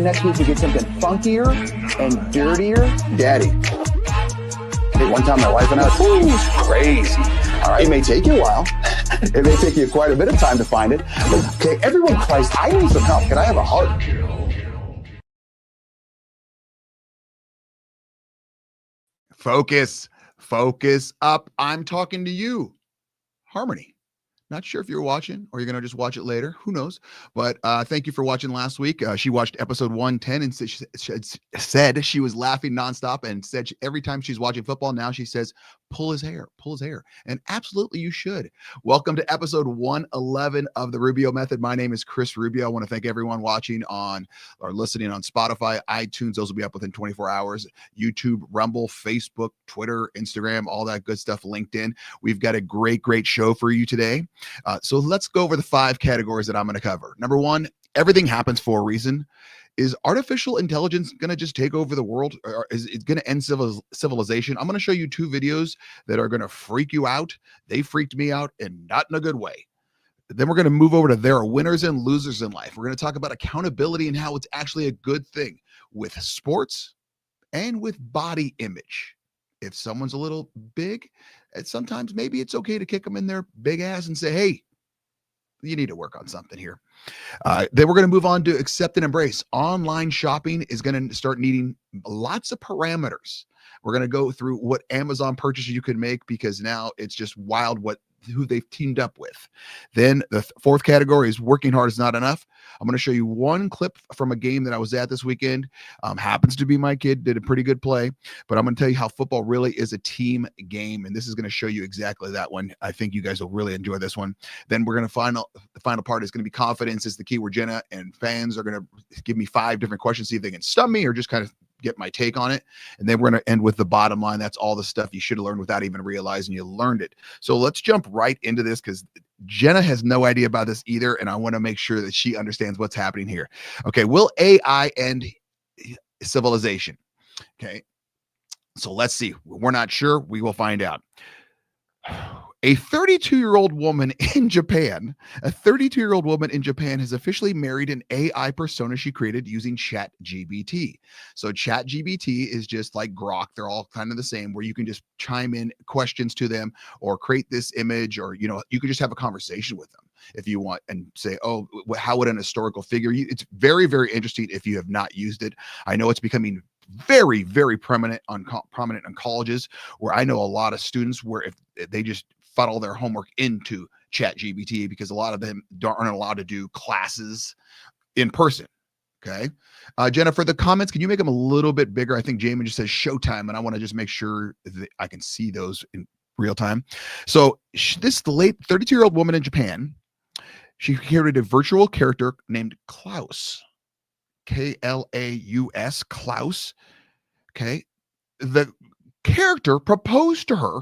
in next week to get something funkier and dirtier. Daddy. Hey, one time my wife and I, it's crazy. All right, it may take you a while. It may take you quite a bit of time to find it. But, okay, everyone, Christ, I need some help. Can I have a heart? Focus up. I'm talking to you, Harmony. Not sure if you're watching or you're going to just watch it later. Who knows? But thank you for watching last week. She watched episode 110 and said she was laughing nonstop and said every time she's watching football, now she says, pull his hair. And absolutely you should. Welcome to episode 111 of the Rubio Method. My name is Chris Rubio. I want to thank everyone watching on or listening on Spotify, iTunes. Those will be up within 24 hours. YouTube, Rumble, Facebook, Twitter, Instagram, all that good stuff, LinkedIn. We've got a great show for you today. So let's go over the 5 categories that I'm going to cover. Number 1, everything happens for a reason. Is artificial intelligence going to just take over the world? Or is it going to end civilization? I'm going to show you 2 videos that are going to freak you out. They freaked me out, and not in a good way. Then we're going to move over to there are winners and losers in life. We're going to talk about accountability and how it's actually a good thing with sports and with body image. If someone's a little big, sometimes maybe it's okay to kick them in their big ass and say, hey, you need to work on something here. Then we're going to move on to accept and embrace. Online shopping is going to start needing lots of parameters. We're going to go through what Amazon purchases you can make, because now it's just wild who they've teamed up with. Then the 4th category is working hard is not enough. I'm going to show you one clip from a game that I was at this weekend. Happens to be my kid, did a pretty good play, but I'm going to tell you how football really is a team game. And this is going to show you exactly that one. I think you guys will really enjoy this one. Then we're going to the final part is going to be confidence is the key, where Jenna and fans are going to give me 5 different questions, see if they can stump me or just kind of get my take on it. And then we're going to end with the bottom line. That's all the stuff you should have learned without even realizing you learned it. So let's jump right into this, because Jenna has no idea about this either, and I want to make sure that she understands what's happening here. Okay, will AI end civilization? Okay, so let's see. We're not sure. We will find out. A 32-year-old woman in Japan has officially married an AI persona she created using ChatGPT. So ChatGPT is just like Grok. They're all kind of the same, where you can just chime in questions to them or create this image, or, you can just have a conversation with them if you want and say, oh, how would an historical figure? It's very, very interesting if you have not used it. I know it's becoming very, very prominent in colleges, where I know a lot of students where if they just funnel their homework into ChatGPT, because a lot of them aren't allowed to do classes in person. Okay. Jenna, for the comments, can you make them a little bit bigger? I think Jamin just says showtime, and I want to just make sure that I can see those in real time. So the late 32-year-old woman in Japan, she created a virtual character named Klaus. Klaus, Klaus. Okay. The character proposed to her.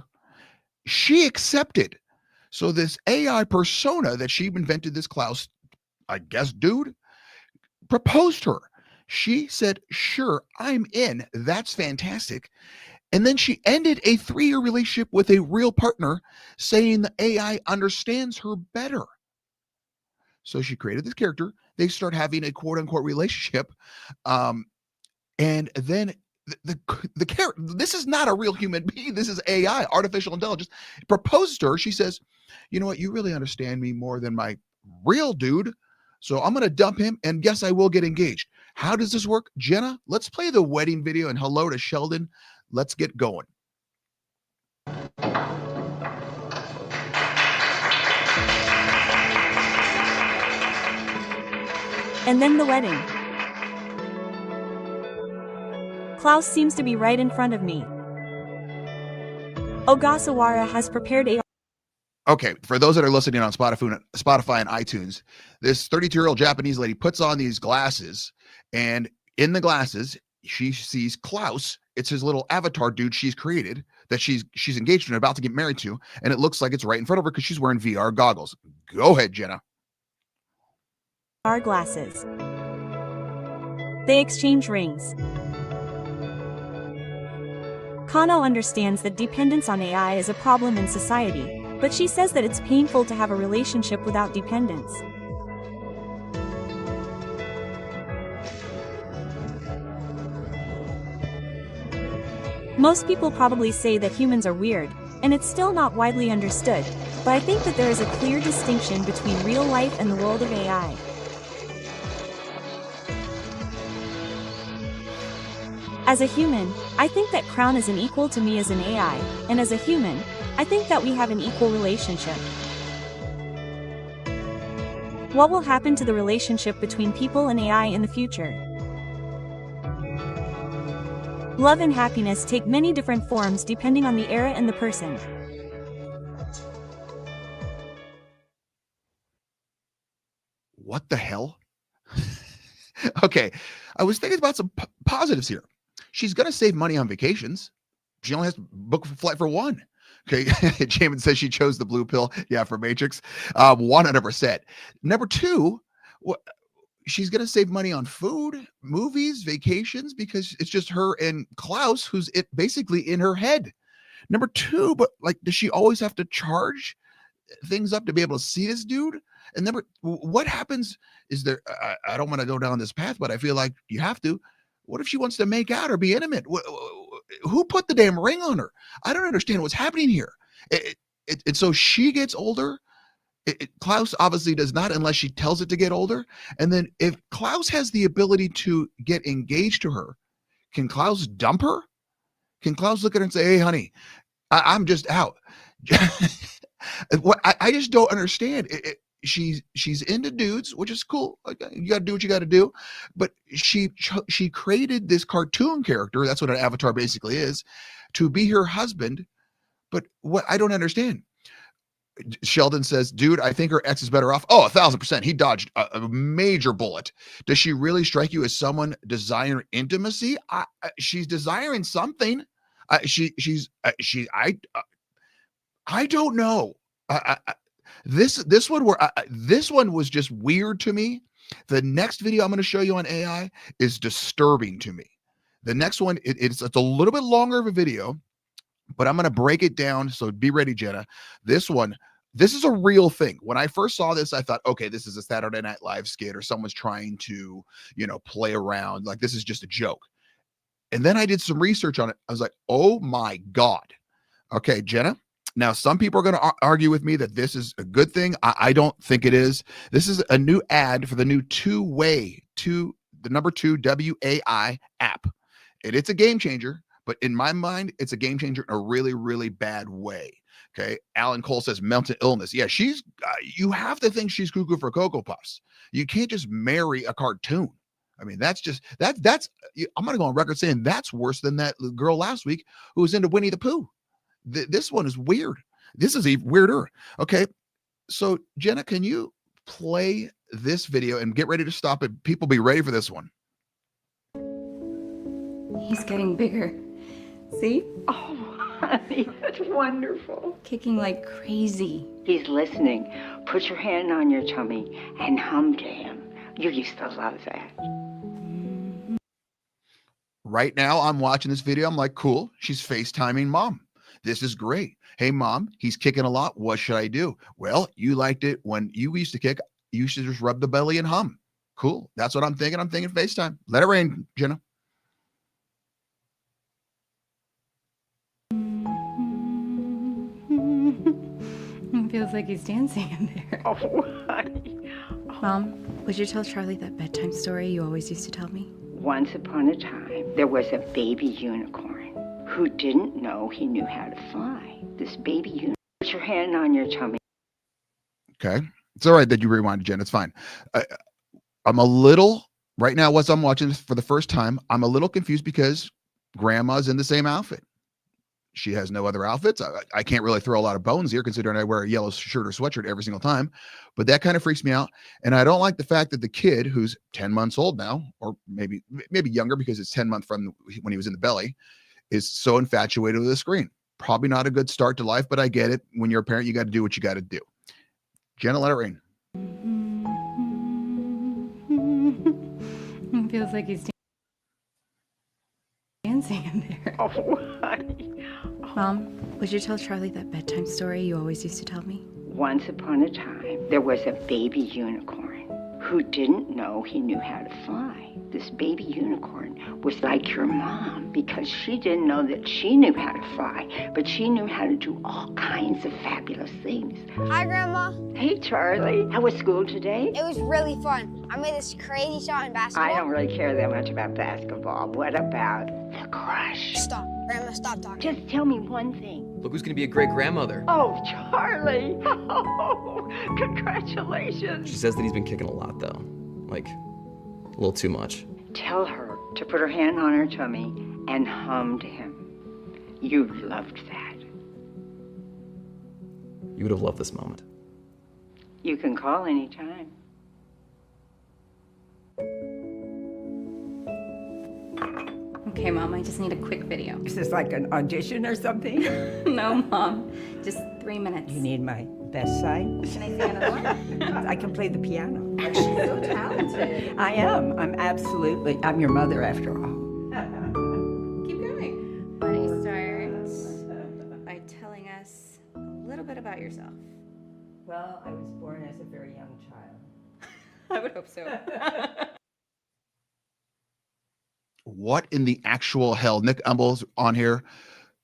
She accepted. So this AI persona that she invented, this Klaus, I guess, dude, proposed to her. She said, sure, I'm in. That's fantastic. And then she ended a 3-year relationship with a real partner, saying the AI understands her better. So she created this character. They start having a quote unquote relationship. And then the character, this is not a real human being. This is AI, artificial intelligence, proposes to her. She says, you know what? You really understand me more than my real dude. So I'm going to dump him. And yes, I will get engaged. How does this work? Jenna, let's play the wedding video, and hello to Sheldon. Let's get going. And then the wedding. Klaus seems to be right in front of me. Ogasawara has prepared a... Okay, for those that are listening on Spotify and iTunes, this 32-year-old Japanese lady puts on these glasses, and in the glasses, she sees Klaus. It's his little avatar dude she's created that she's engaged to and about to get married to, and it looks like it's right in front of her because she's wearing VR goggles. Go ahead, Jenna. Our glasses. They exchange rings. Kano understands that dependence on AI is a problem in society, but she says that it's painful to have a relationship without dependence. Most people probably say that humans are weird, and it's still not widely understood, but I think that there is a clear distinction between real life and the world of AI. As a human, I think that Crown is an equal to me as an AI, and as a human, I think that we have an equal relationship. What will happen to the relationship between people and AI in the future? Love and happiness take many different forms depending on the era and the person. What the hell? Okay, I was thinking about some positives here. She's going to save money on vacations. She only has to book a flight for one. Okay, Jamin says she chose the blue pill. Yeah, for Matrix. 100%. Number two, she's going to save money on food, movies, vacations, because it's just her and Klaus, who's basically in her head. Number two, but like, does she always have to charge things up to be able to see this dude? And number, what happens is there, I don't want to go down this path, but I feel like you have to. What if she wants to make out or be intimate? Who put the damn ring on her? I don't understand what's happening here. And so she gets older. Klaus obviously does not, unless she tells it to get older. And then if Klaus has the ability to get engaged to her, can Klaus dump her? Can Klaus look at her and say, "Hey, honey, I'm just out"? What I just don't understand. She's into dudes, which is cool. You got to do what you got to do. But she created this cartoon character. That's what an avatar basically is, to be her husband. But what I don't understand. Sheldon says, dude, I think her ex is better off. Oh, 1,000%. He dodged a major bullet. Does she really strike you as someone desiring intimacy? She's desiring something. I don't know. This one was just weird to me. The next video I'm going to show you on AI is disturbing to me. The next one, it's a little bit longer of a video, but I'm going to break it down. So be ready, Jenna. This is a real thing. When I first saw this, I thought, okay, this is a Saturday Night Live skit, or someone's trying to, play around. Like, this is just a joke. And then I did some research on it. I was like, oh my God. Okay, Jenna. Now, some people are going to argue with me that this is a good thing. I don't think it is. This is a new ad for the new the number 2 WAI app. It's a game changer, but in my mind, it's a game changer in a really, really bad way. Okay. Alan Cole says mental illness. Yeah, you have to think she's cuckoo for Cocoa Puffs. You can't just marry a cartoon. I mean, that's I'm going to go on record saying that's worse than that girl last week who was into Winnie the Pooh. This one is weird. This is even weirder. Okay. So Jenna, can you play this video and get ready to stop it? People be ready for this one. He's getting bigger. See? Oh, honey, that's wonderful. Kicking like crazy. He's listening. Put your hand on your tummy and hum to him. You used to love that. Right now, I'm watching this video. I'm like, cool. She's FaceTiming mom. This is great. Hey, mom, he's kicking a lot. What should I do? Well, you liked it when you used to kick. You should just rub the belly and hum. Cool. That's what I'm thinking. I'm thinking FaceTime. Let it rain, Jenna. It feels like he's dancing in there. Oh, honey. Mom, would you tell Charlie that bedtime story you always used to tell me? Once upon a time, there was a baby unicorn who didn't know he knew how to fly. This baby unicorn. Put your hand on your tummy. Okay. It's all right that you rewinded, Jen. It's fine. I'm a little, right now, as I'm watching this for the first time, I'm a little confused because grandma's in the same outfit. She has no other outfits. I can't really throw a lot of bones here considering I wear a yellow shirt or sweatshirt every single time, but that kind of freaks me out. And I don't like the fact that the kid, who's 10 months old now, or maybe younger because it's 10 months from when he was in the belly, is so infatuated with the screen. Probably not a good start to life, but I get it. When you're a parent, you got to do what you got to do. Jenna, let it rain. It feels like he's dancing in there. Oh, honey. Mom, would you tell Charlie that bedtime story you always used to tell me? Once upon a time, there was a baby unicorn who didn't know he knew how to fly. this baby unicorn was like your mom because she didn't know that she knew how to fly, but she knew how to do all kinds of fabulous things. Hi, Grandma. Hey, Charlie. How was school today? It was really fun. I made this crazy shot in basketball. I don't really care that much about basketball. What about the crush? Stop. Grandma, stop talking. Just tell me one thing. Look who's gonna be a great grandmother. Oh, Charlie. Oh, congratulations. She says that he's been kicking a lot though. Like, a little too much. Tell her to put her hand on her tummy and hum to him. You loved that. You would have loved this moment. You can call anytime. Okay, Mom, I just need a quick video. Is this like an audition or something? No, Mom, just 3 minutes. You need my best side? Can I see another one? I can play the piano. You're so talented. I am. I'm your mother after all. Keep going. Why don't you start by telling us a little bit about yourself? Well, I was born as a very young child. I would hope so. What in the actual hell? Nick Umbles on here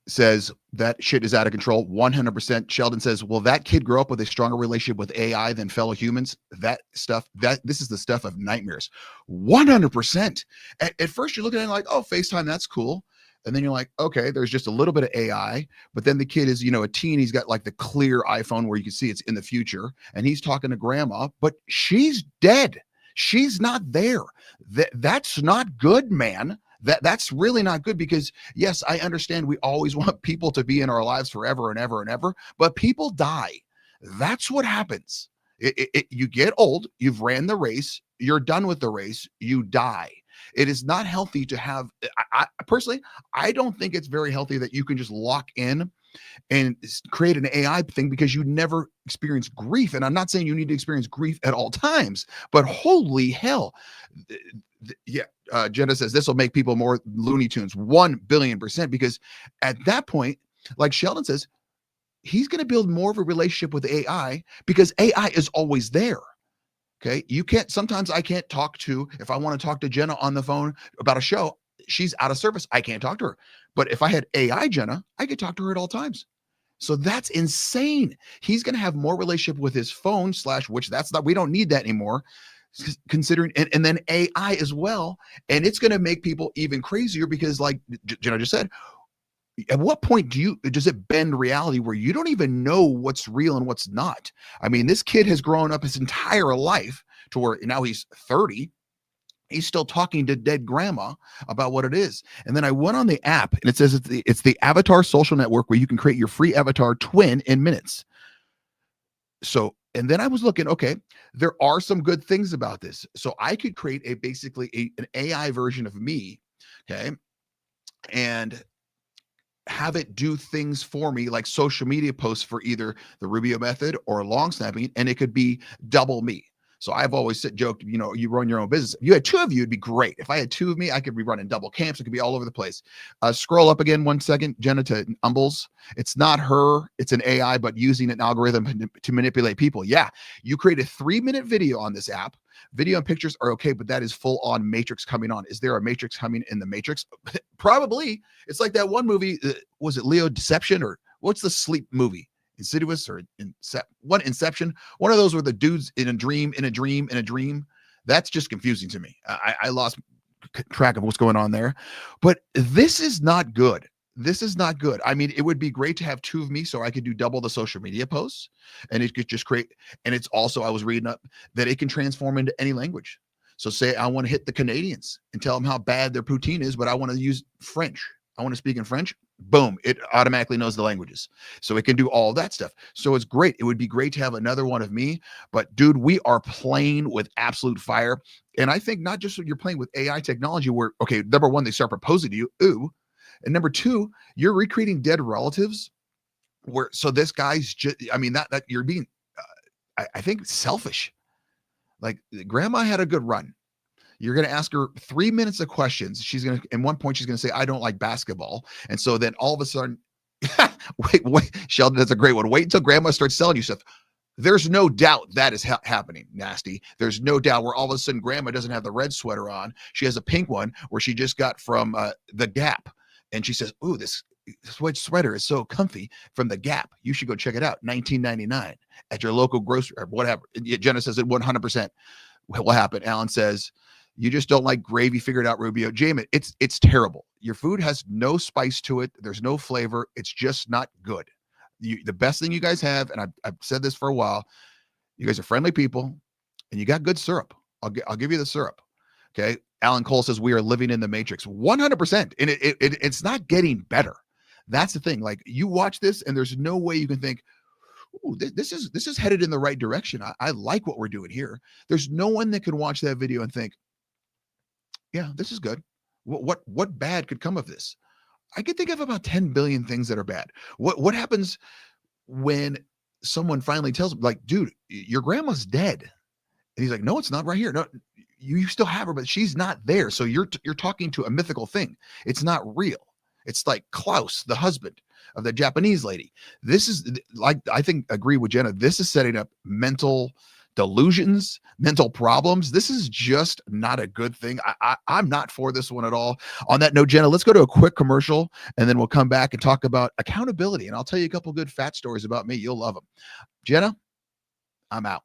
says that shit is out of control. 100%. Sheldon says, will that kid grow up with a stronger relationship with AI than fellow humans? This is the stuff of nightmares. 100%. At first you're looking at it like, oh, FaceTime, that's cool. And then you're like, okay, there's just a little bit of AI, but then the kid is, a teen. He's got like the clear iPhone where you can see it's in the future, and he's talking to grandma, but she's dead. She's not there. That's not good, man. That's really not good, because yes, I understand we always want people to be in our lives forever and ever and ever, but people die. That's what happens. You get old, you've ran the race, you're done with the race, you die. It is not healthy to have, personally, I don't think it's very healthy that you can just lock in and create an AI thing because you never experience grief. And I'm not saying you need to experience grief at all times, but holy hell. Jenna says this will make people more Looney Tunes, 1,000,000,000%, because at that point, like Sheldon says, he's going to build more of a relationship with AI because AI is always there. Okay. Sometimes I can't if I want to talk to Jenna on the phone about a show, she's out of service. I can't talk to her. But if I had AI Jenna, I could talk to her at all times. So that's insane. He's going to have more relationship with his phone we don't need that anymore, considering, and then AI as well. And it's going to make people even crazier because, like Jenna just said, at what point does it bend reality where you don't even know what's real and what's not? I mean, this kid has grown up his entire life to where now he's 30. He's still talking to dead grandma about what it is. And then I went on the app, and it says it's the Avatar social network where you can create your free avatar twin in minutes. So, and then I was looking, okay, there are some good things about this. So I could create an AI version of me, okay, and have it do things for me, like social media posts for either the Rubio method or long snapping, and it could be double me. So I've always joked, you run your own business. If you had two of you, it'd be great. If I had two of me, I could be running double camps. It could be all over the place. Scroll up again 1 second, Jenna, to Umbles. It's not her. It's an AI, but using an algorithm to manipulate people. Yeah. You create a 3-minute video on this app. Video and pictures are okay, but that is full on Matrix coming on. Is there a Matrix coming in the Matrix? Probably. It's like that one movie. Was it Leo Deception, or what's the sleep movie? Insidious or Inception? One of those where the dude's in a dream. That's just confusing to me. I lost track of what's going on there, but this is not good. I mean, it would be great to have two of me so I could do double the social media posts, and it could just create. And it's also, I was reading up that it can transform into any language. So say I want to hit the Canadians and tell them how bad their poutine is, but I want to use French. I want to speak in French. Boom, it automatically knows the languages. So it can do all that stuff. So it's great. It would be great to have another one of me, but dude, we are playing with absolute fire. And I think not just when you're playing with AI technology where, okay, number one, they start proposing to you. Ooh. And number two, you're recreating dead relatives so this guy's just, I mean, that you're being, I think selfish. Like grandma had a good run. You're going to ask her 3 minutes of questions. She's going to, at one point, she's going to say, I don't like basketball. And so then all of a sudden, wait, Sheldon, that's a great one. Wait until grandma starts selling you stuff. There's no doubt that is happening, Nasty. There's no doubt where all of a sudden grandma doesn't have the red sweater on. She has a pink one where she just got from the Gap. And she says, ooh, this white sweater is so comfy from the Gap. You should go check it out. $19.99 at your local grocery or whatever. Jenna says it 100% will happen. Alan says, you just don't like gravy. Figure it out, Rubio. Jamin, it's terrible. Your food has no spice to it. There's no flavor. It's just not good. The best thing you guys have, and I've said this for a while, you guys are friendly people, and you got good syrup. I'll give you the syrup. Okay. Alan Cole says we are living in the Matrix 100%, and it's not getting better. That's the thing. Like, you watch this, and there's no way you can think, ooh, this is headed in the right direction. I like what we're doing here. There's no one that can watch that video and think, yeah, this is good. What bad could come of this? I could think of about 10 billion things that are bad. What happens when someone finally tells him, like, dude, your grandma's dead? And he's like, no, it's not right here. No, you still have her, but she's not there. So you're talking to a mythical thing. It's not real. It's like Klaus, the husband of the Japanese lady. This is like, I think, agree with Jenna. This is setting up mental delusions, mental problems. This is just not a good thing. I'm not for this one at all. On that note, Jenna, let's go to a quick commercial, and then we'll come back and talk about accountability. And I'll tell you a couple good fat stories about me. You'll love them. Jenna, I'm out.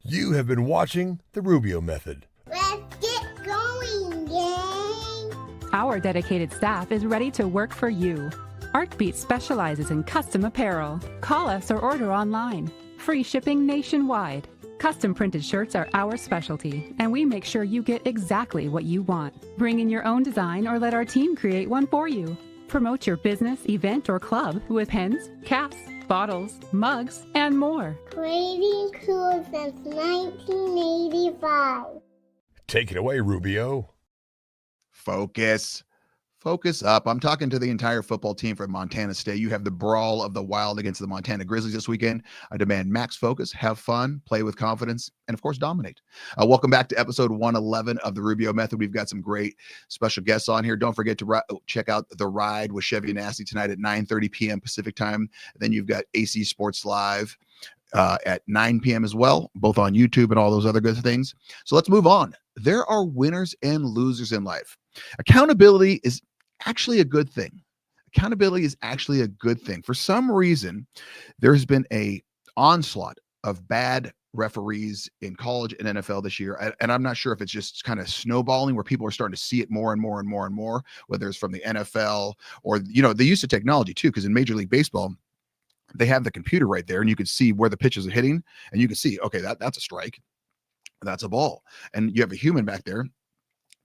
You have been watching The Rubio Method. Let's get going, gang. Our dedicated staff is ready to work for you. Artbeat specializes in custom apparel. Call us or order online. Free shipping nationwide. Custom printed shirts are our specialty, and we make sure you get exactly what you want. Bring in your own design or let our team create one for you. Promote your business, event, or club with pens, caps, bottles, mugs, and more. Creating cool since 1985. Take it away, Rubio. Focus up. I'm talking to the entire football team from Montana State. You have the brawl of the Wild against the Montana Grizzlies this weekend. I demand max focus, have fun, play with confidence, and of course, dominate. Welcome back to episode 111 of the Rubio Method. We've got some great special guests on here. Don't forget to check out The Ride with Chevy and Nasty tonight at 9:30 p.m. Pacific time. Then you've got AC Sports Live at 9 p.m. as well, both on YouTube and all those other good things. So let's move on. There are winners and losers in life. Accountability is actually a good thing. Accountability is actually a good thing. For some reason, there's been a onslaught of bad referees in college and NFL this year. And I'm not sure if it's just kind of snowballing where people are starting to see it more and more and more and more, whether it's from the NFL or, the use of technology too, because in Major League Baseball, they have the computer right there and you can see where the pitches are hitting and you can see, okay, that's a strike. That's a ball. And you have a human back there.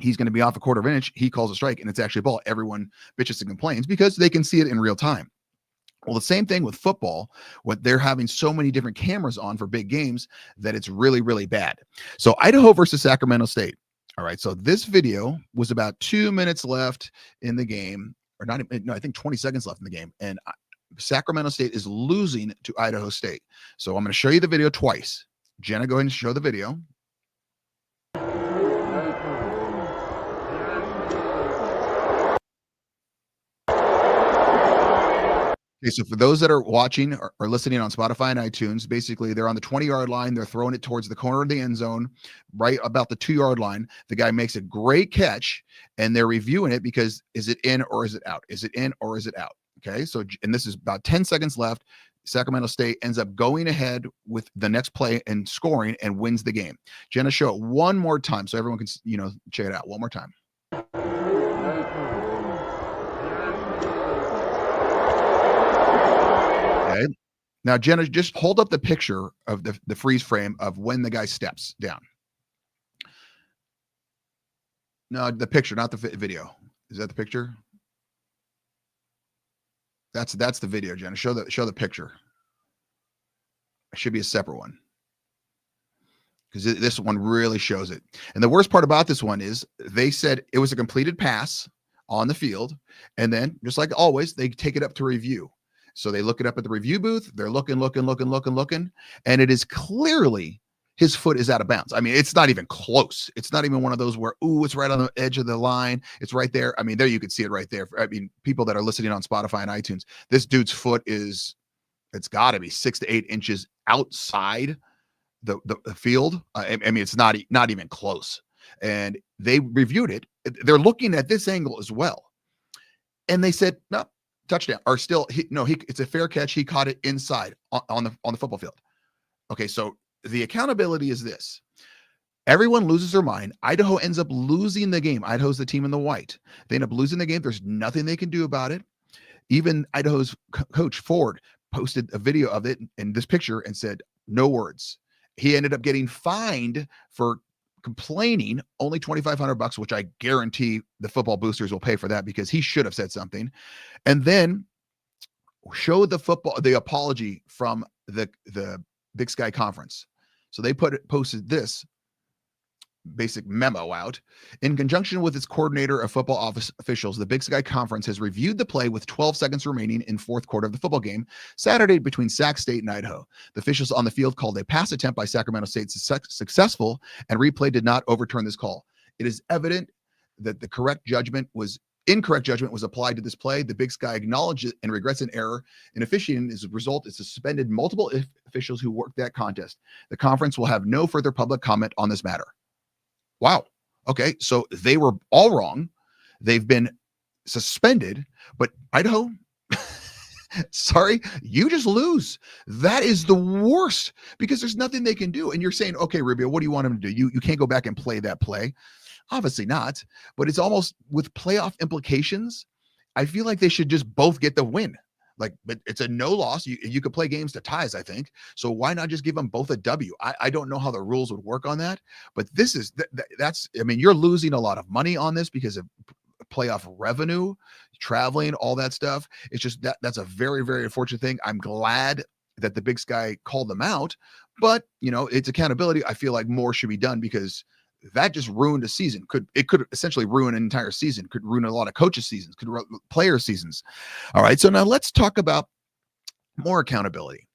He's going to be off a quarter of an inch. He calls a strike and it's actually a ball. Everyone bitches and complains because they can see it in real time. Well, the same thing with football, what they're having so many different cameras on for big games that it's really, really bad. So Idaho versus Sacramento State. All right. So this video was about 2 minutes left in the game, or not. No, I think 20 seconds left in the game. And Sacramento State is losing to Idaho State. So I'm going to show you the video twice. Jenna, go ahead and show the video. Okay, so for those that are watching or listening on Spotify and iTunes, basically they're on the 20-yard line. They're throwing it towards the corner of the end zone, right about the 2-yard line. The guy makes a great catch, and they're reviewing it because is it in or is it out? Is it in or is it out? Okay, so and this is about 10 seconds left. Sacramento State ends up going ahead with the next play and scoring and wins the game. Jenna, show it one more time so everyone can, check it out one more time. Okay. Now, Jenna, just hold up the picture of the freeze frame of when the guy steps down. No, the picture, not the video. Is that the picture? That's the video, Jenna. Show the picture. It should be a separate one because this one really shows it. And the worst part about this one is they said it was a completed pass on the field, and then just like always, they take it up to review. So they look it up at the review booth. They're looking, and it is clearly his foot is out of bounds. I mean, it's not even close. It's not even one of those where, it's right on the edge of the line. It's right there. I mean, there you can see it right there. I mean, people that are listening on Spotify and iTunes, this dude's foot is It's got to be 6 to 8 inches outside the field. I mean, it's not even close. And they reviewed it. They're looking at this angle as well. And they said, no, touchdown. Or still, it's a fair catch. He caught it inside on the football field. Okay, so the accountability is this. Everyone loses their mind. Idaho ends up losing the game. Idaho's the team in the white. They end up losing the game. There's nothing they can do about it. Even Idaho's coach, Ford, posted a video of it in this picture and said, no words. He ended up getting fined for complaining, only $2,500, which I guarantee the football boosters will pay for that because he should have said something. And then showed the apology from the Big Sky Conference. So they posted this basic memo out. In conjunction with its coordinator of football office officials, the Big Sky Conference has reviewed the play with 12 seconds remaining in fourth quarter of the football game Saturday between Sac State and Idaho. The officials on the field called a pass attempt by Sacramento State successful, and replay did not overturn this call. It is evident that the incorrect judgment was applied to this play. The Big Sky acknowledged it and regrets an error in officiating. As a result, it suspended multiple officials who worked that contest. The conference will have no further public comment on this matter. Wow. Okay. So they were all wrong. They've been suspended, but Idaho, sorry, you just lose. That is the worst because there's nothing they can do. And you're saying, okay, Rubio, what do you want them to do? You can't go back and play that play. Obviously not, but it's almost with playoff implications. I feel like they should just both get the win. But it's a no loss. You could play games to ties, I think. So why not just give them both a W? I don't know how the rules would work on that, but this is, I mean, you're losing a lot of money on this because of playoff revenue, traveling, all that stuff. It's just that's a very, very unfortunate thing. I'm glad that the Big Sky called them out, but it's accountability. I feel like more should be done because that just ruined a season. It could essentially ruin an entire season, could ruin a lot of coaches' seasons, could ruin player seasons. All right. So now let's talk about more accountability.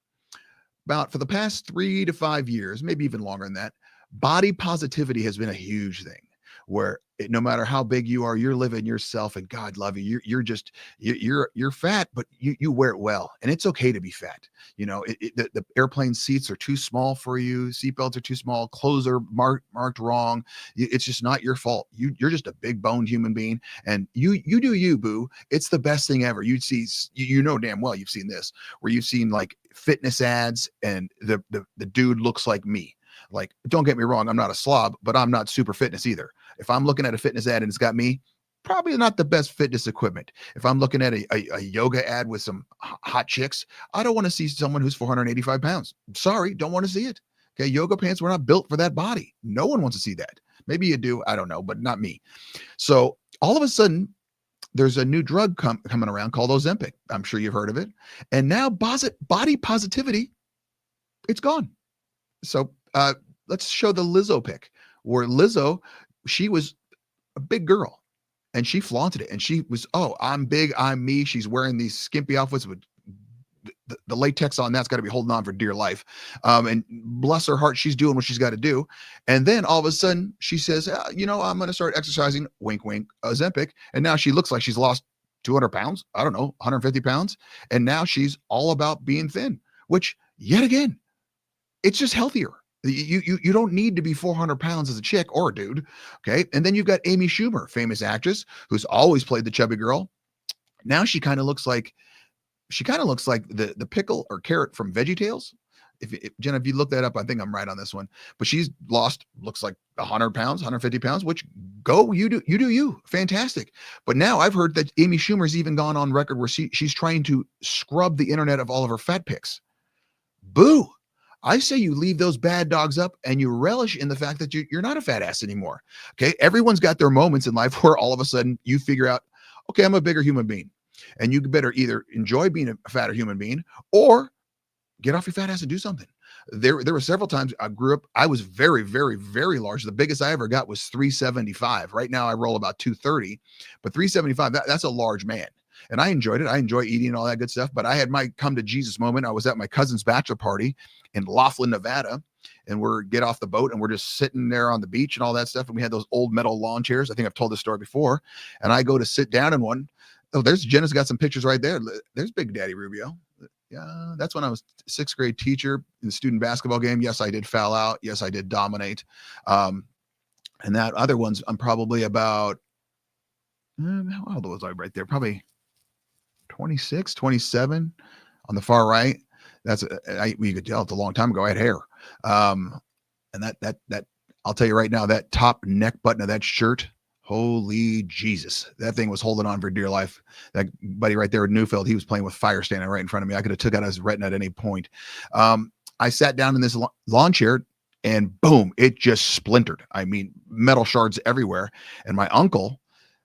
For the past 3 to 5 years, maybe even longer than that, body positivity has been a huge thing where no matter how big you are, you're living yourself and God love you. You're fat, but you wear it well. And it's okay to be fat. The airplane seats are too small for you. Seatbelts are too small. Clothes are marked wrong. It's just not your fault. You're just a big boned human being and you do you, boo. It's the best thing ever. You'd see, damn well you've seen this where you've seen like fitness ads and the dude looks like me. Like, don't get me wrong, I'm not a slob, but I'm not super fitness either. If I'm looking at a fitness ad and it's got me, probably not the best fitness equipment. If I'm looking at a yoga ad with some hot chicks, I don't want to see someone who's 485 pounds. Sorry, don't want to see it. Okay, yoga pants were not built for that body. No one wants to see that. Maybe you do, I don't know, but not me. So all of a sudden, there's a new drug coming around called Ozempic. I'm sure you've heard of it. And now body positivity, it's gone. So let's show the Lizzo pic where Lizzo, she was a big girl and she flaunted it and she was, I'm big, I'm me. She's wearing these skimpy outfits with the latex on that's got to be holding on for dear life. And bless her heart, she's doing what she's got to do. And then all of a sudden she says, I'm going to start exercising, wink, wink, Ozempic. And now she looks like she's lost 200 pounds. I don't know, 150 pounds. And now she's all about being thin, which yet again, it's just healthier. You don't need to be 400 pounds as a chick or a dude. Okay. And then you've got Amy Schumer, famous actress who's always played the chubby girl. Now she kind of looks like the pickle or carrot from VeggieTales. Jenna, if you look that up, I think I'm right on this one, but she's looks like 100 pounds, 150 pounds, which you do you fantastic. But now I've heard that Amy Schumer's even gone on record where she's trying to scrub the internet of all of her fat pics. Boo. I say you leave those bad dogs up and you relish in the fact that you're not a fat ass anymore. Okay. Everyone's got their moments in life where all of a sudden you figure out, okay, I'm a bigger human being and you better either enjoy being a fatter human being or get off your fat ass and do something. There were several times I grew up, I was very, very, very large. The biggest I ever got was 375. Right now I roll about 230, but 375, that's a large man. And I enjoyed it. I enjoy eating and all that good stuff. But I had my come to Jesus moment. I was at my cousin's bachelor party in Laughlin, Nevada. And get off the boat and we're just sitting there on the beach and all that stuff. And we had those old metal lawn chairs. I think I've told this story before. And I go to sit down in one. Oh, there's Jenna's got some pictures right there. There's Big Daddy Rubio. That's when I was 6th grade teacher in the student basketball game. Yes, I did foul out. Yes, I did dominate. And that other one's, I'm probably about, how old was I right there? Probably 26, 27 on the far right. That's, you could tell it's a long time ago. I had hair. And that, I'll tell you right now, that top neck button of that shirt, holy Jesus, that thing was holding on for dear life. That buddy right there at Newfield, he was playing with fire standing right in front of me. I could have took out his retina at any point. I sat down in this lawn chair and boom, it just splintered. I mean, metal shards everywhere. And my uncle,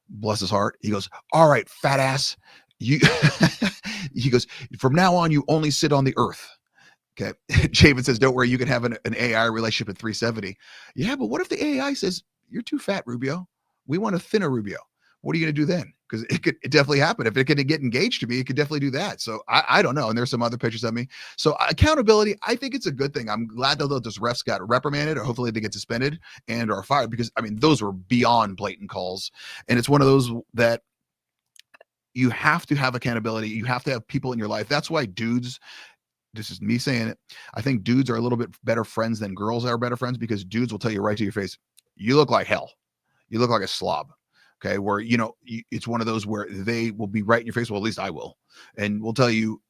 bless his heart, he goes, "All right, fat ass, you," he goes, "from now on, you only sit on the earth." Okay. Javen says, "Don't worry, you can have an AI relationship at 370. Yeah, but what if the AI says, "You're too fat, Rubio. We want a thinner Rubio"? What are you going to do then? Because it definitely happen. If it can get engaged to me, it could definitely do that. So I don't know. And there's some other pictures of me. So accountability, I think it's a good thing. I'm glad that those refs got reprimanded, or hopefully they get suspended and or fired, because I mean, those were beyond blatant calls. And it's one of those that you have to have accountability. You have to have people in your life. That's why dudes, this is me saying it, I think dudes are a little bit better friends than girls are better friends, because dudes will tell you right to your face, "You look like hell. You look like a slob." Okay. Where, it's one of those where they will be right in your face. Well, at least I will. And we'll tell you,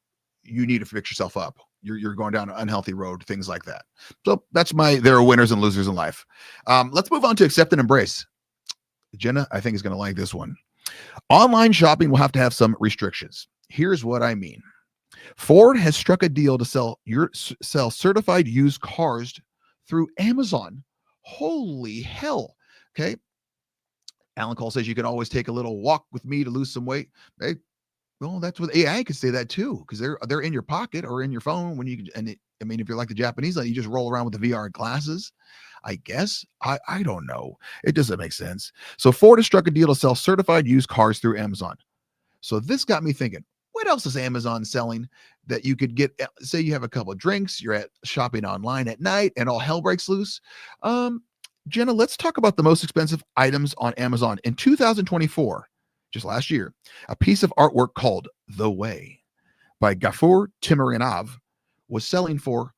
you need to fix yourself up. You're going down an unhealthy road, things like that. So that's there are winners and losers in life. Let's move on to accept and embrace. Jenna, I think, is going to like this one. Online shopping will have to have some restrictions. Here's what I mean. Ford has struck a deal to sell certified used cars through Amazon. Holy hell. Okay. Alan Cole says, "You can always take a little walk with me to lose some weight." Hey, well, that's what AI could say that too, because they're in your pocket or in your phone when you can. I mean, if you're like the Japanese, you just roll around with the VR glasses. I guess I don't know. It doesn't make sense. So Ford has struck a deal to sell certified used cars through Amazon. So this got me thinking, what else is Amazon selling that you could get? Say you have a couple of drinks, you're at shopping online at night, and all hell breaks loose. Jenna, let's talk about the most expensive items on Amazon. In 2024, just last year, a piece of artwork called "The Way" by Gafur Timorinov was selling for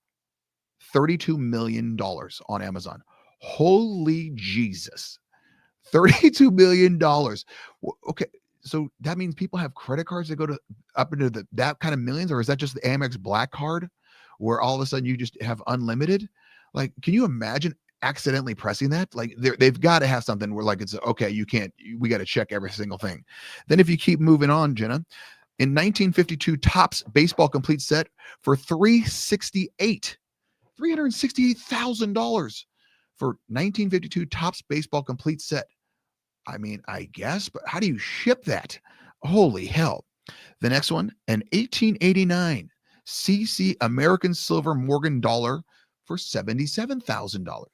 $32 million on Amazon. Holy Jesus. $32 million. Okay. So that means people have credit cards that go to up into that kind of millions, or is that just the Amex Black Card where all of a sudden you just have unlimited? Like, can you imagine accidentally pressing that? Like, they've got to have something where, like, it's okay, we got to check every single thing. Then if you keep moving on, Jenna, in 1952, Topps baseball complete set for $368,000 for 1952 Topps baseball complete set. I mean, I guess, but how do you ship that? Holy hell. The next one, an 1889 CC American Silver Morgan dollar for $77,000.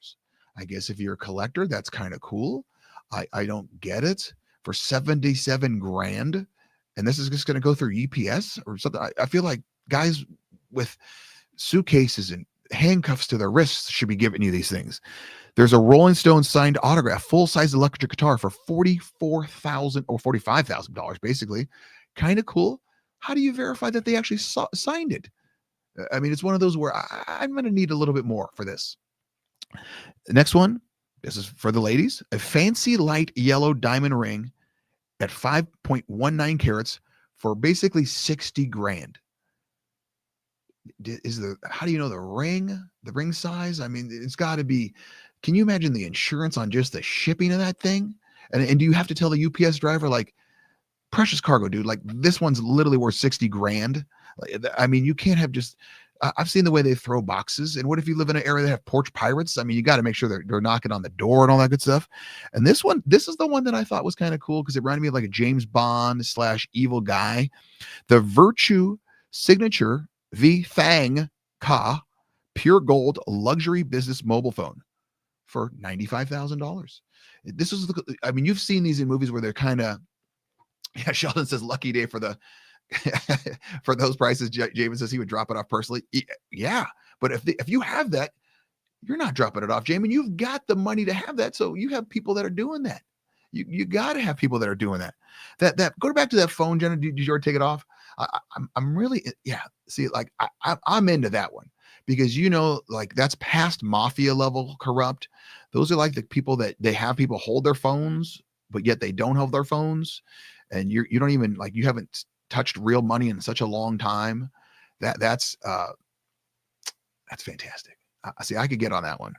I guess if you're a collector, that's kind of cool. I don't get it. For 77 grand. And this is just going to go through UPS or something. I feel like guys with suitcases and handcuffs to their wrists should be giving you these things. There's a Rolling Stone signed autograph, full-size electric guitar for $44,000 or $45,000, basically. Kind of cool. How do you verify that they actually signed it? I mean, it's one of those where I'm going to need a little bit more for this. The next one, this is for the ladies, a fancy light yellow diamond ring at 5.19 carats for basically 60 grand. How do you know the ring size? I mean, it's got to be, can you imagine the insurance on just the shipping of that thing? And do you have to tell the UPS driver, like, precious cargo, dude, like, this one's literally worth 60 grand? I mean, you can't have just, I've seen the way they throw boxes. And what if you live in an area that have porch pirates? I mean, you got to make sure they're knocking on the door and all that good stuff. And this is the one that I thought was kind of cool because it reminded me of like a James Bond / evil guy. The Virtue Signature V Thang Ka pure gold luxury business mobile phone for $95,000. This is, I mean, you've seen these in movies where they're kind of, yeah, Sheldon says lucky day for the for those prices. Javen says he would drop it off personally. Yeah, but if you have that, you're not dropping it off, Jamin. You've got the money to have that, so you have people that are doing that. You got to have people that are doing that. That go back to that phone, Jenna. Did you already take it off? I'm really, yeah. See, like I'm into that one because like that's past mafia level corrupt. Those are like the people that they have people hold their phones, but yet they don't hold their phones, and you don't even like you haven't touched real money in such a long time. That's fantastic. See, I could get on that one.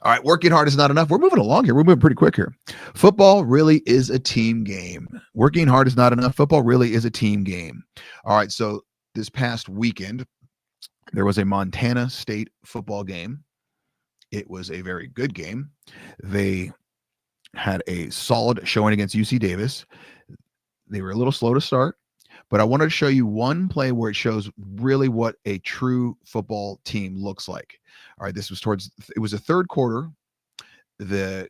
All right, working hard is not enough. We're moving along here. We're moving pretty quick here. Football really is a team game. Working hard is not enough. Football really is a team game. All right, so this past weekend, there was a Montana State football game. It was a very good game. They had a solid showing against UC Davis. They were a little slow to start, but I wanted to show you one play where it shows really what a true football team looks like. All right, this was it was a third quarter. Their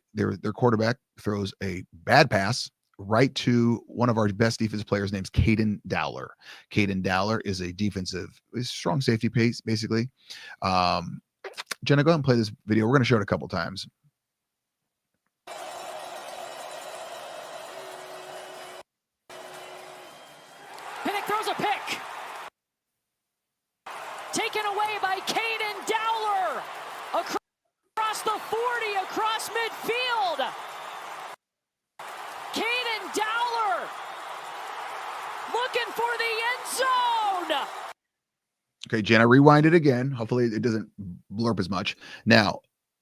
quarterback throws a bad pass right to one of our best defensive players, named Caden Dowler. Caden Dowler is a strong safety pace, basically. Jenna, go ahead and play this video. We're going to show it a couple times. Pinnock throws a pick. Taken away by Caden Dowler. Across the 40, across midfield. Caden Dowler looking for the end zone. Okay, Jenna, rewind it again. Hopefully it doesn't blurp as much. Now,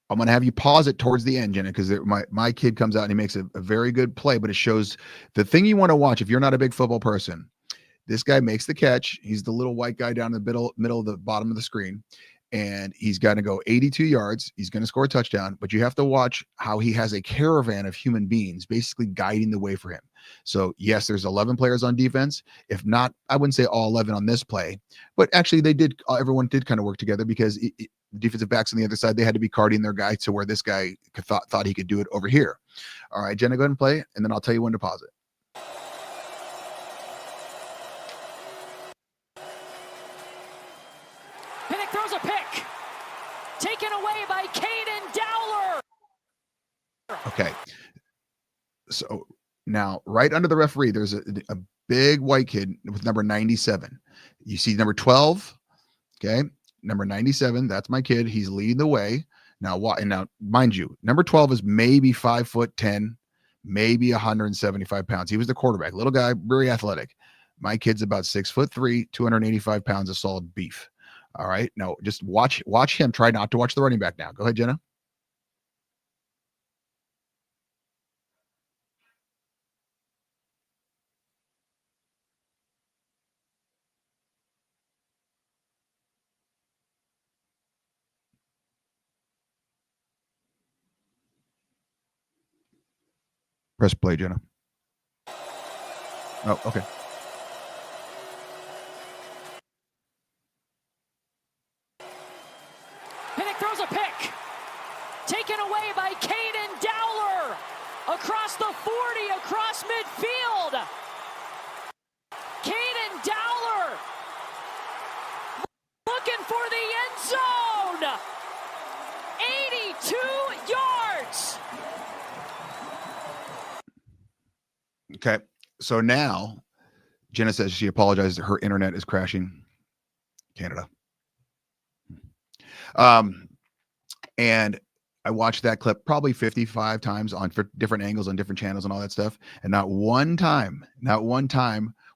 I'm going to have you pause it towards the end, Jenna, because my kid comes out and he makes a very good play, but it shows the thing you want to watch if you're not a big football person. This guy makes the catch. He's the little white guy down in the middle of the bottom of the screen, and he's got to go 82 yards. He's going to score a touchdown, but you have to watch how he has a caravan of human beings basically guiding the way for him. So yes, there's 11 players on defense. If not, I wouldn't say all 11 on this play, but actually everyone did kind of work together because the defensive backs on the other side, they had to be carting their guy to where this guy thought he could do it over here. All right, Jenna, go ahead and play, and then I'll tell you when to pause it. Pinnock throws a pick. Taken away by Caden Dowler. Okay. So now, right under the referee, there's a big white kid with number 97. You see number 12. Okay. Number 97. That's my kid. He's leading the way. Now, mind you, number 12 is maybe 5'10", maybe 175 pounds. He was the quarterback, little guy, very athletic. My kid's about 6'3", 285 pounds of solid beef. All right. Now just watch him. Try not to watch the running back now. Go ahead, Jenna. Press play, Jenna. Oh, okay. Pinnock throws a pick. Taken away by Caden Dowler. Across the 40, across midfield. Caden Dowler looking for the end zone. 82 yards. Okay. So now Jenna says she apologizes. Her internet is crashing. Canada. And I watched that clip probably 55 times on different angles on different channels and all that stuff. And not one time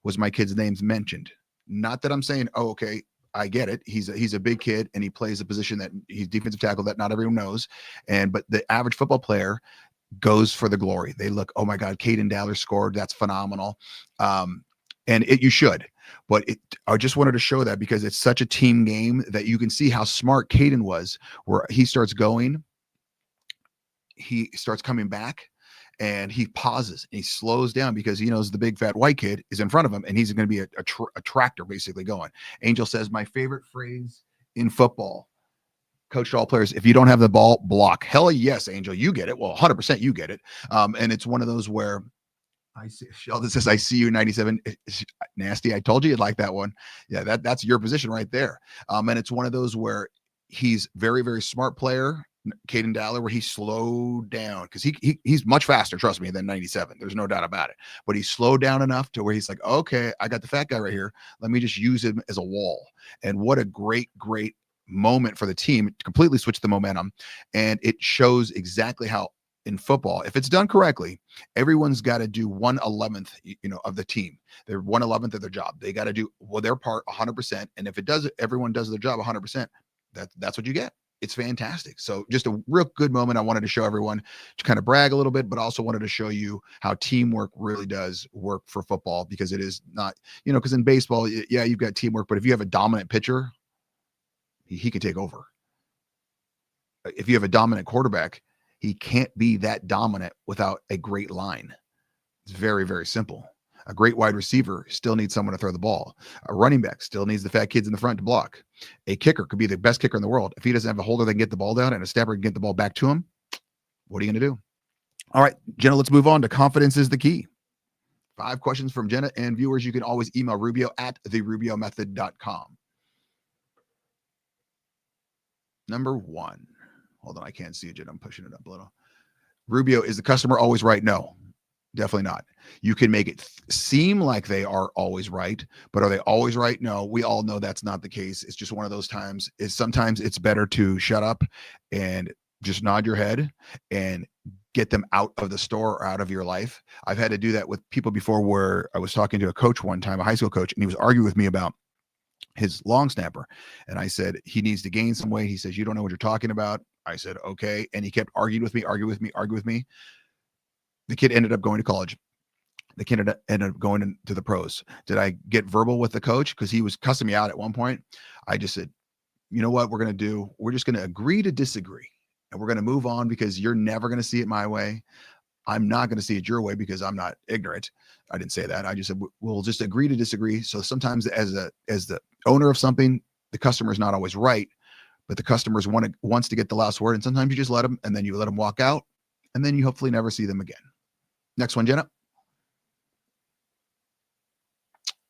was my kid's names mentioned. Not that I'm saying, oh, okay, I get it. He's a big kid and he plays a position that he's defensive tackle that not everyone knows. But the average football player goes for the glory. They look, oh my God, Caden Dowler scored. That's phenomenal. You should. But I just wanted to show that because it's such a team game that you can see how smart Caden was, where he starts going, he starts coming back, and he pauses and he slows down because he knows the big fat white kid is in front of him and he's going to be a tractor basically going. Angel says, my favorite phrase in football, coach to all players, if you don't have the ball, block. Hell yes, Angel, you get it. Well, 100% you get it. And it's one of those where I see Sheldon says, I see you 97. Nasty. I told you you'd like that one. Yeah, that's your position right there. And it's one of those where he's very, very smart player. Caden Dowler, where he slowed down because he's much faster, trust me, than 97. There's no doubt about it. But he slowed down enough to where he's like, okay, I got the fat guy right here. Let me just use him as a wall. And what a great moment for the team. It completely switched the momentum. And it shows exactly how in football, if it's done correctly, everyone's got to do 1/11th, of the team. They're 1/11th of their job. They got to do their part 100%. And if everyone does their job 100%, that's what you get. It's fantastic. So just a real good moment. I wanted to show everyone to kind of brag a little bit, but also wanted to show you how teamwork really does work for football, because it is not, because in baseball, yeah, you've got teamwork, but if you have a dominant pitcher, he can take over. If you have a dominant quarterback, he can't be that dominant without a great line. It's very, very simple. A great wide receiver still needs someone to throw the ball. A running back still needs the fat kids in the front to block. A kicker could be the best kicker in the world. If he doesn't have a holder that can get the ball down and a stepper can get the ball back to him, what are you going to do? All right, Jenna, let's move on to confidence is the key. 5 questions from Jenna, and viewers, you can always email Rubio at therubiomethod.com. Number 1. Hold on, I can't see it, Jenna. I'm pushing it up a little. Rubio, is the customer always right? No. Definitely not. You can make it seem like they are always right, but are they always right? No, we all know that's not the case. It's just one of those times. Sometimes it's better to shut up and just nod your head and get them out of the store or out of your life. I've had to do that with people before, where I was talking to a coach one time, a high school coach, and he was arguing with me about his long snapper. And I said, he needs to gain some weight. He says, you don't know what you're talking about. I said, okay. And he kept arguing with me. The kid ended up going to college. The kid ended up going into the pros. Did I get verbal with the coach? Because he was cussing me out at one point. I just said, you know what we're going to do? We're just going to agree to disagree. And we're going to move on, because you're never going to see it my way. I'm not going to see it your way, because I'm not ignorant. I didn't say that. I just said, we'll just agree to disagree. So sometimes as the owner of something, the customer is not always right, but the customers wants to get the last word. And sometimes you just let them, and then you let them walk out, and then you hopefully never see them again. Next one, Jenna.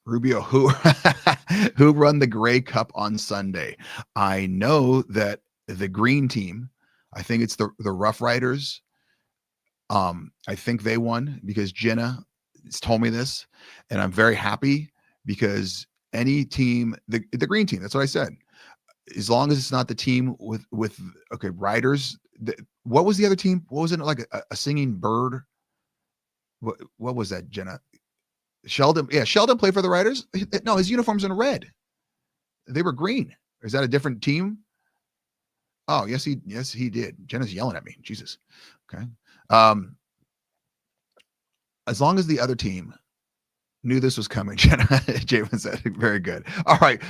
Rubio, who run the Grey Cup on Sunday? I know that the green team, I think it's the Rough Riders. I think they won, because Jenna told me this, and I'm very happy, because any team, the green team, that's what I said. As long as it's not the team with riders. What was the other team? What was it, like a singing bird? What was that, Jenna? Sheldon. Yeah, Sheldon played for the Riders. No, his uniform's in red. They were green. Is that a different team? Oh, yes, he did. Jenna's yelling at me. Jesus. Okay. As long as the other team knew this was coming, Jenna, Javen said, very good. All right.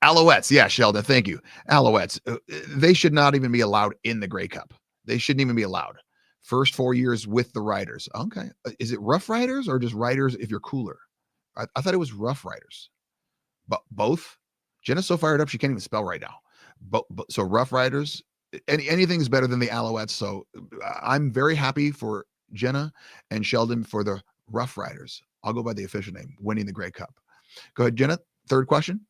Alouettes. Yeah, Sheldon. Thank you. Alouettes. They should not even be allowed in the Grey Cup. They shouldn't even be allowed. First 4 years with the Riders. Okay. Is it Rough Riders or just Riders if you're cooler? I thought it was Rough Riders. But both? Jenna's so fired up she can't even spell right now. But so Rough Riders, anything's better than the Alouettes. So I'm very happy for Jenna and Sheldon for the Rough Riders. I'll go by the official name, winning the Grey Cup. Go ahead, Jenna. Third question.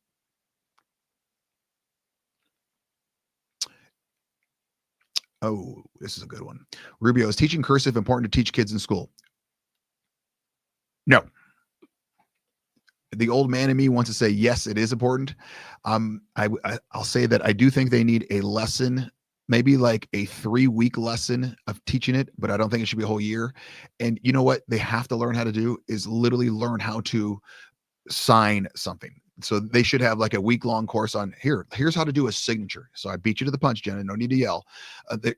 Oh, this is a good one. Rubio, is teaching cursive important to teach kids in school? No. The old man in me wants to say, yes, it is important. I'll say that I do think they need a lesson, maybe like a 3-week lesson of teaching it, but I don't think it should be a whole year. And you know what they have to learn how to do is literally learn how to sign something. So they should have like a week-long course on here's how to do a signature. So I beat you to the punch, Jenna. No need to yell.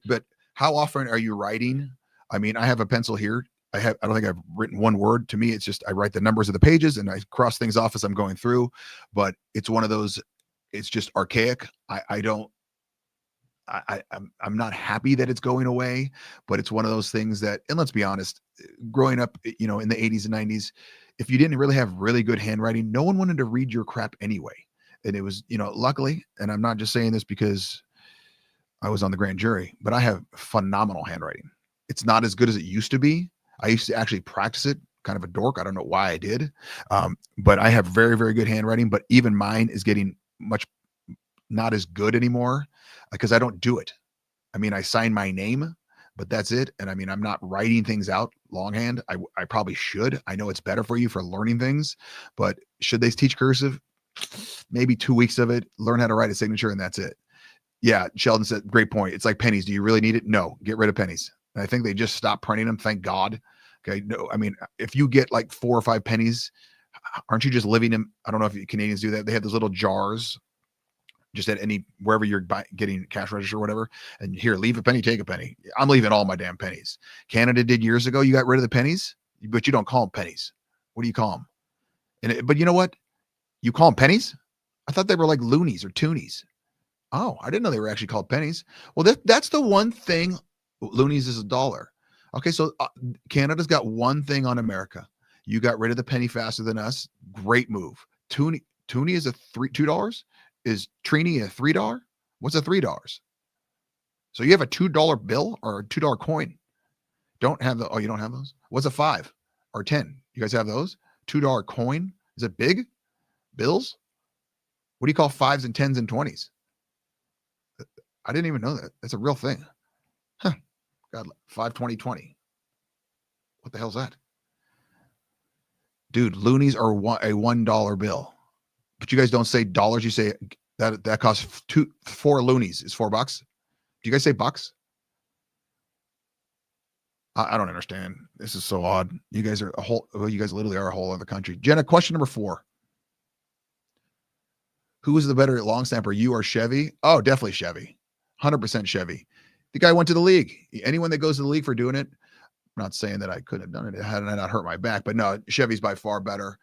But how often are you writing? I mean, I have a pencil here. I don't think I've written one word. To me, it's just I write the numbers of the pages and I cross things off as I'm going through. But it's one of those. It's just archaic. I'm not happy that it's going away, but it's one of those things that, and let's be honest, growing up, in the 80s and 90s, if you didn't really have really good handwriting, no one wanted to read your crap anyway. And it was, luckily, and I'm not just saying this because I was on the grand jury, but I have phenomenal handwriting. It's not as good as it used to be. I used to actually practice it, kind of a dork. I don't know why I did. But I have very, very good handwriting, but even mine is getting much not as good anymore because I don't do it. I mean, I sign my name, but that's it. And I mean, I'm not writing things out longhand. I probably should. I know it's better for you for learning things, but should they teach cursive? Maybe 2 weeks of it, learn how to write a signature, and that's it. Yeah, Sheldon said, great point. It's like pennies. Do you really need it? No, get rid of pennies. And I think they just stopped printing them. Thank God. Okay. No, I mean, if you get like 4 or 5 pennies, aren't you just living in, I don't know if you Canadians do that. They have those little jars just at wherever you're getting cash register or whatever. And here, leave a penny, take a penny. I'm leaving all my damn pennies. Canada did years ago. You got rid of the pennies, but you don't call them pennies. What do you call them? But you know what? You call them pennies? I thought they were like loonies or toonies. Oh, I didn't know they were actually called pennies. Well, that's the one thing. Loonies is $1. Okay, so Canada's got one thing on America. You got rid of the penny faster than us. Great move. Toonie is $2. Is Trini a $3? What's a $3? So you have a $2 bill or a $2 coin. Don't have you don't have those? What's a 5 or 10? You guys have those? $2 coin? Is it big? Bills? What do you call 5s and 10s and 20s? I didn't even know that. That's a real thing. Huh. God, 5, 20, 20. What the hell's that? Dude, loonies are a $1 bill. But you guys don't say dollars. You say that costs 4 loonies is $4. Do you guys say bucks? I don't understand. This is so odd. You guys are you guys literally are a whole other country. Jenna, question number 4. Who is the better long snapper, you or Chevy? Oh, definitely Chevy. 100% Chevy. The guy went to the league. Anyone that goes to the league for doing it, I'm not saying that I couldn't have done it had I not hurt my back, but no, Chevy's by far better.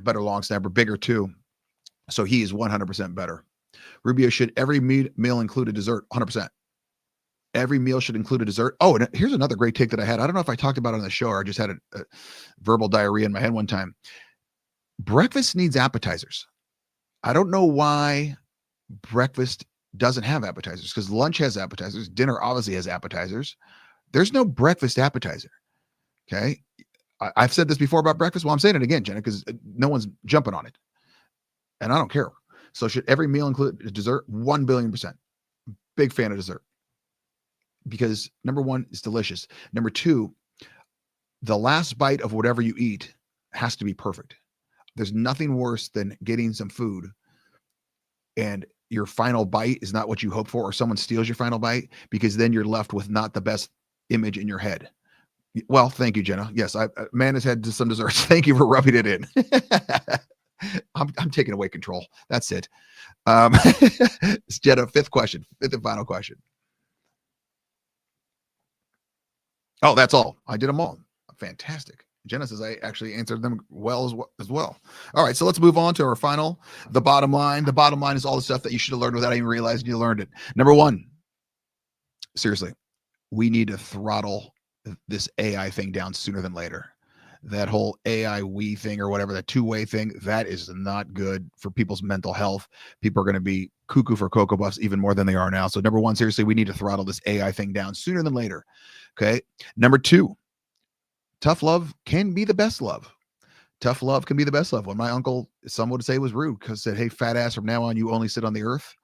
Better long snapper, bigger too. So he is 100% better. Rubio, should every meal include a dessert? 100%. Every meal should include a dessert. Oh, and here's another great take that I had. I don't know if I talked about it on the show or I just had a verbal diarrhea in my head one time. Breakfast needs appetizers. I don't know why breakfast doesn't have appetizers, because lunch has appetizers. Dinner obviously has appetizers. There's no breakfast appetizer. Okay. I've said this before about breakfast. Well, I'm saying it again, Jenna, because no one's jumping on it. And I don't care. So should every meal include a dessert? 1,000,000,000%. Big fan of dessert. Because number 1, it's delicious. Number 2, the last bite of whatever you eat has to be perfect. There's nothing worse than getting some food and your final bite is not what you hope for, or someone steals your final bite, because then you're left with not the best image in your head. Well, thank you, Jenna. Yes, man has had some desserts. Thank you for rubbing it in. I'm taking away control. That's it. It's Jenna, 5th and final question. Oh, that's all. I did them all. Fantastic. Jenna says I actually answered them well as well. All right, so let's move on to our final, the bottom line. The bottom line is all the stuff that you should have learned without even realizing you learned it. Number 1, seriously, we need to throttle this AI thing down sooner than later. That whole AI we thing or whatever, that 2-way thing, that is not good for people's mental health. People are going to be cuckoo for Cocoa Puffs even more than they are now. So number 1, seriously, we need to throttle this AI thing down sooner than later. Okay. Number 2, tough love can be the best love. Tough love can be the best love. When my uncle, some would say, was rude because said, hey, fat ass, from now on, you only sit on the earth.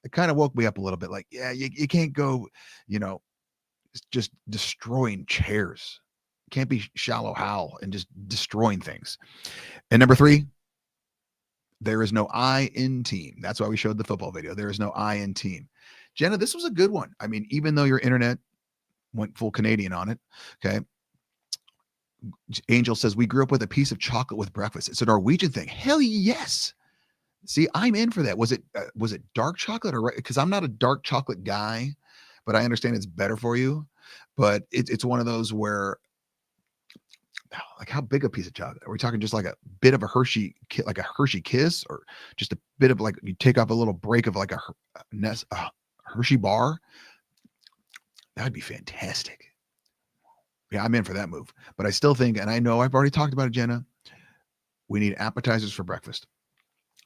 It kind of woke me up a little bit. Like, yeah, you can't go, just destroying chairs. Can't be shallow Hal and just destroying things. And number 3, there is no I in team. That's why we showed the football video. There is no I in team. Jenna, this was a good one. I mean, even though your internet went full Canadian on it. Okay. Angel says, we grew up with a piece of chocolate with breakfast. It's a Norwegian thing. Hell yes. See, I'm in for that. Was it dark chocolate or, because I'm not a dark chocolate guy, but I understand it's better for you. But it's one of those where, like, how big a piece of chocolate? Are we talking just like a bit of a Hershey, like a Hershey Kiss, or just a bit of, like, you take off a little break of like a Hershey bar? That would be fantastic. Yeah, I'm in for that move. But I still think, and I know I've already talked about it, Jenna, we need appetizers for breakfast.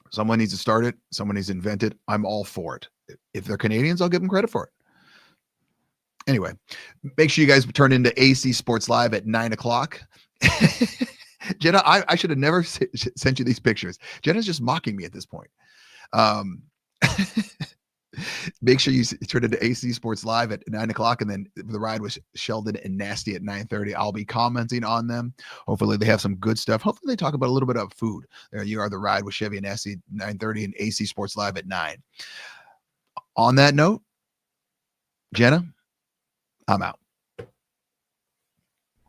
Someone needs to start it. Someone needs to invent it. I'm all for it. If they're Canadians, I'll give them credit for it. Anyway, make sure you guys turn into AC Sports Live at 9:00. Jenna, I should have never sent you these pictures. Jenna's just mocking me at this point. Make sure you turn into AC Sports Live at 9 o'clock, and then the ride with Sheldon and Nasty at 9:30. I'll be commenting on them. Hopefully they have some good stuff. Hopefully they talk about a little bit of food. There you are, the ride with Chevy and Nasty, 9:30, and AC Sports Live at 9. On that note, Jenna, I'm out.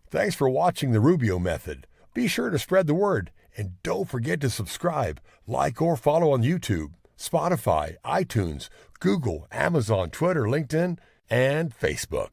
Thanks for watching The Rubio Method. Be sure to spread the word, and don't forget to subscribe, like, or follow on YouTube, Spotify, iTunes, Google, Amazon, Twitter, LinkedIn, and Facebook.